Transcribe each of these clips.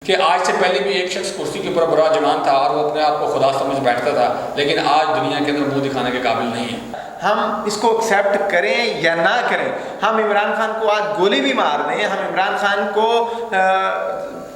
کہ آج سے پہلے بھی ایک شخص کرسی کے اوپر برا جوان تھا اور وہ اپنے آپ کو خدا سمجھ بیٹھتا تھا، لیکن آج دنیا کے اندر منہ دکھانے کے قابل نہیں ہے۔ ہم اس کو ایکسیپٹ کریں یا نہ کریں، ہم عمران خان کو آج گولی بھی مار دیں، ہم عمران خان کو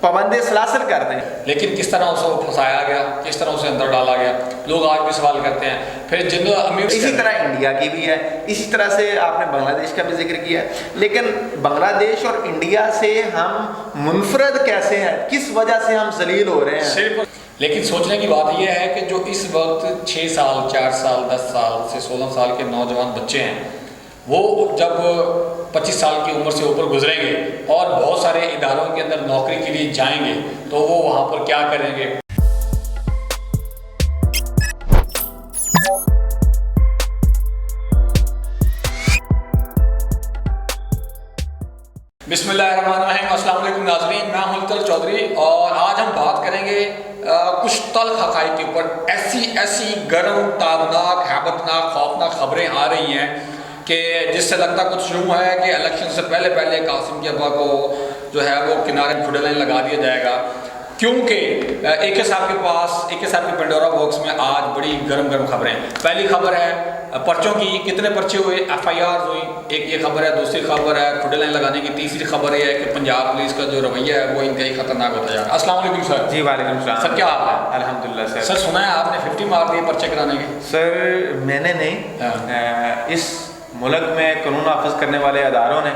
پابند سلاسل کر دیں، لیکن کس طرح اسے پھنسایا گیا، کس طرح اسے اندر ڈالا گیا، لوگ آج بھی سوال کرتے ہیں۔ پھر جن امیر اسی طرح انڈیا کی بھی ہے، اسی طرح سے آپ نے بنگلہ دیش کا بھی ذکر کیا، لیکن بنگلہ دیش اور انڈیا سے ہم منفرد کیسے ہیں، کس وجہ سے ہم ذلیل ہو رہے ہیں؟ صرف لیکن سوچنے کی بات یہ ہے کہ جو اس وقت 6 سال 4 سال 10 سال سے 16 سال کے نوجوان بچے ہیں، وہ جب 25 سال کی عمر سے اوپر گزریں گے اور بہت سارے اداروں کے اندر نوکری کے لیے جائیں گے تو وہ وہاں پر کیا کریں گے؟ بسم اللہ الرحمن الرحیم، السلام علیکم ناظرین، میں ہوں الطل چودھری اور آج ہم بات کریں گے کچھ تلخ حقائق کے اوپر۔ ایسی گرم، تابناک، ہیبتناک، خوفناک خبریں آ رہی ہیں کہ جس سے لگتا کچھ یوں ہے کہ الیکشن سے پہلے قاسم کے ابا کو جو ہے وہ کنارے کھڑے لائن لگا دیا جائے گا، کیونکہ اے کے صاحب کے پنڈورا باکس میں آج بڑی گرم خبریں ہیں۔ پہلی خبر ہے پرچوں کی، کتنے پرچے ہوئے، FIRs ہوئی، ایک یہ خبر ہے۔ دوسری خبر ہے کھڑے لائن لگانے کی۔ تیسری خبر یہ ہے کہ پنجاب پولیس کا جو رویہ ہے وہ انتہائی خطرناک ہوتا جا رہا ہے۔ السلام علیکم سر۔ جی وعلیکم السلام سر، کیا حال ہے؟ الحمدللہ سر۔ سر سنا ہے آپ نے 50 مار دیے پرچے کرانے کے؟ سر میں نے نہیں، اس ملک میں قانون نافذ کرنے والے اداروں نے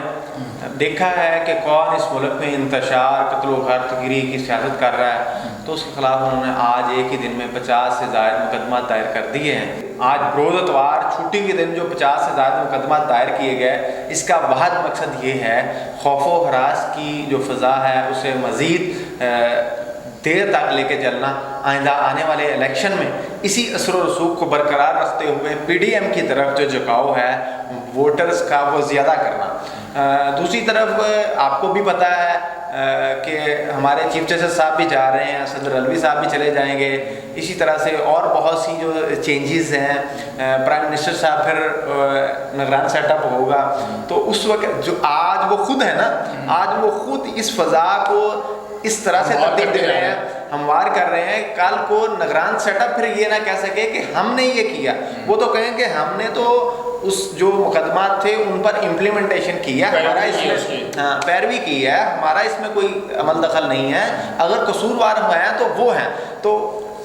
دیکھا ہے کہ کون اس ملک میں انتشار، قتل و غارت گیری کی سیاست کر رہا ہے، تو اس کے خلاف انہوں نے آج ایک ہی دن میں 50 سے زائد مقدمات دائر کر دیے ہیں۔ آج بروز اتوار چھٹی کے دن جو 50 سے زائد مقدمات دائر کیے گئے، اس کا واحد مقصد یہ ہے خوف و ہراس کی جو فضا ہے اسے مزید دیر تک لے کے چلنا، آئندہ آنے والے الیکشن میں اسی اثر و رسوخ کو برقرار رکھتے ہوئے PDM کی طرف جو جھکاؤ ہے ووٹرز کا وہ زیادہ کرنا۔ دوسری طرف آپ کو بھی پتہ ہے کہ ہمارے چیف جسٹس صاحب بھی جا رہے ہیں، صدر علوی صاحب بھی چلے جائیں گے، اسی طرح سے اور بہت سی جو چینجز ہیں، پرائم منسٹر صاحب پھر نگران سیٹ اپ ہوگا، تو اس وقت جو آج وہ خود ہے نا، آج وہ خود اس فضا کو اس طرح سے ترتیب دے رہے ہیں، ہموار کر رہے ہیں، کل کو نگران سیٹ اپ پھر یہ نہ کہہ سکے کہ ہم نے یہ کیا، وہ تو کہیں کہ ہم نے تو اس جو مقدمات تھے ان پر امپلیمنٹیشن کیا، ہمارا اس میں پیروی کی ہے، ہمارا اس میں کوئی عمل دخل نہیں ہے، اگر قصوروار ہیں تو وہ ہیں، تو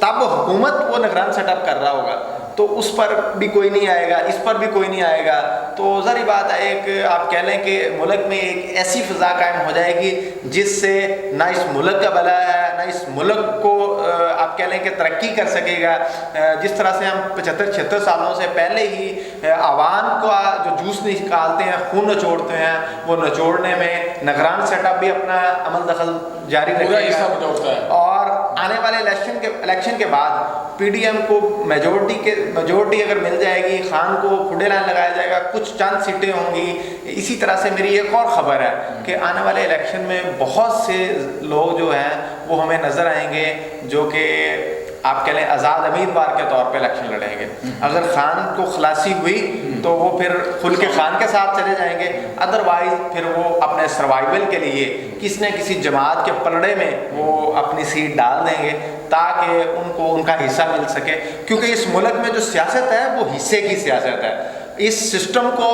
تب حکومت وہ نگران سیٹ اپ کر رہا ہوگا، تو اس پر بھی کوئی نہیں آئے گا، اس پر بھی کوئی نہیں آئے گا، تو ظاہری بات ہے ایک آپ کہہ لیں کہ ملک میں ایک ایسی فضا قائم ہو جائے گی جس سے نہ اس ملک کا بھلا ہے، نہ اس ملک کو آپ کہہ لیں کہ ترقی کر سکے گا۔ جس طرح سے ہم 75-76 سالوں سے پہلے ہی عوام کا جو جوس نکالتے ہیں، خون نچوڑتے ہیں، وہ نچوڑنے میں نگران سیٹ اپ بھی اپنا عمل دخل جاری رکھے گا، اور آنے والے الیکشن کے بعد PDM کو میجورٹی اگر مل جائے گی، خان کو کھڑے لائن لگایا جائے گا، کچھ چند سیٹیں ہوں گی۔ اسی طرح سے میری ایک اور خبر ہے کہ آنے والے الیکشن میں بہت سے لوگ جو ہیں وہ ہمیں نظر آئیں گے جو کہ آپ کہہ لیں آزاد امیدوار کے طور پہ الیکشن لڑیں گے۔ اگر خان کو خلاصی ہوئی تو وہ پھر کھل کے خان کے ساتھ چلے جائیں گے، ادروائز پھر وہ اپنے سروائیول کے لیے کسی نہ کسی جماعت کے پلڑے میں وہ اپنی سیٹ ڈال دیں گے تاکہ ان کو ان کا حصہ مل سکے، کیونکہ اس ملک میں جو سیاست ہے وہ حصے کی سیاست ہے۔ اس سسٹم کو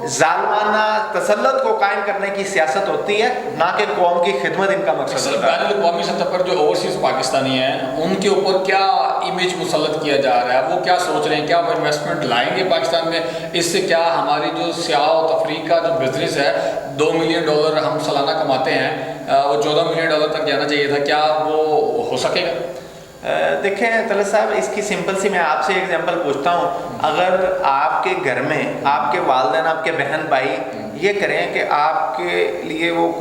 ظالمانہ تسلط کو قائم کرنے کی سیاست ہوتی ہے، نہ کہ قوم کی خدمت ان کا مقصد ہوتا ہے۔ بین الاقوامی سطح پر جو اوورسیز پاکستانی ہیں ان کے اوپر کیا امیج مسلط کیا جا رہا ہے، وہ کیا سوچ رہے ہیں، کیا وہ انویسٹمنٹ لائیں گے پاکستان میں؟ اس سے کیا ہماری جو سیاح و تفریح کا جو بزنس ہے، $2 ملین ہم سالانہ کماتے ہیں، وہ $14 ملین تک جانا چاہیے تھا، کیا وہ ہو سکے گا؟ دیکھیں طلعت صاحب، اس کی سمپل سی میں آپ سے ایگزامپل پوچھتا ہوں، اگر آپ کے گھر میں آپ کے والدین، آپ کے بہن بھائی یہ کریں کہ آپ کے لیے وہ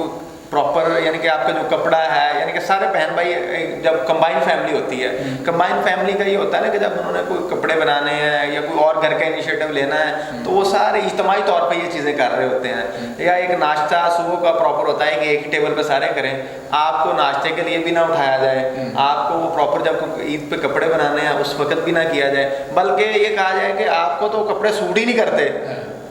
پراپر یعنی کہ آپ کا جو کپڑا ہے، یعنی کہ سارے بہن بھائی جب کمبائن فیملی ہوتی ہے، کمبائن فیملی کا یہ ہوتا ہے نا کہ جب انہوں نے کوئی کپڑے بنانے ہیں یا کوئی اور گھر کا انیشیٹو لینا ہے تو وہ سارے اجتماعی طور پہ یہ چیزیں کر رہے ہوتے ہیں، یا ایک ناشتہ صبح کا پراپر ہوتا ہے کہ ایک ہی ٹیبل پہ سارے کریں، آپ کو ناشتے کے لیے بھی نہ اٹھایا جائے، آپ کو وہ پراپر جب عید پہ کپڑے بنانے ہیں اس وقت بھی نہ کیا جائے، بلکہ یہ کہا جائے کہ آپ کو تو کپڑے سوٹ ہی نہیں کرتے،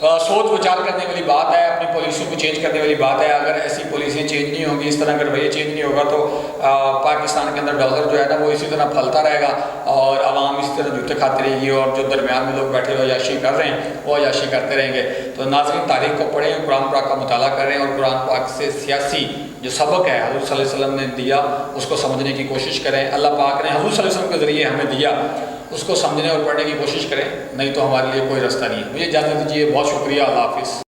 سوچ وچار کرنے والی بات ہے، اپنی پالیسیوں کو چینج کرنے والی بات ہے۔ اگر ایسی پالیسیاں چینج نہیں ہوں گی، اس طرح کا رویہ چینج نہیں ہوگا تو پاکستان کے اندر ڈالر جو ہے نا وہ اسی طرح پھلتا رہے گا اور عوام اسی طرح جوتے کھاتی رہے گی، اور جو درمیان میں لوگ بیٹھے ہوئے عیاشی کر رہے ہیں وہ عیاشی کرتے رہیں گے۔ تو ناظرین تاریخ کو پڑھیں، قرآن پاک کا مطالعہ کریں اور قرآن پاک سے سیاسی جو سبق ہے حضور صلی اللہ علیہ وسلم نے دیا اس کو سمجھنے کی کوشش کریں۔ اللہ پاک نے حضور صلی اللہ علیہ وسلم کے ذریعے ہمیں دیا، اس کو سمجھنے اور پڑھنے کی کوشش کریں، نہیں تو ہمارے لیے کوئی راستہ نہیں ہے۔ مجھے اجازت دیجیے، بہت شکریہ، اللہ حافظ۔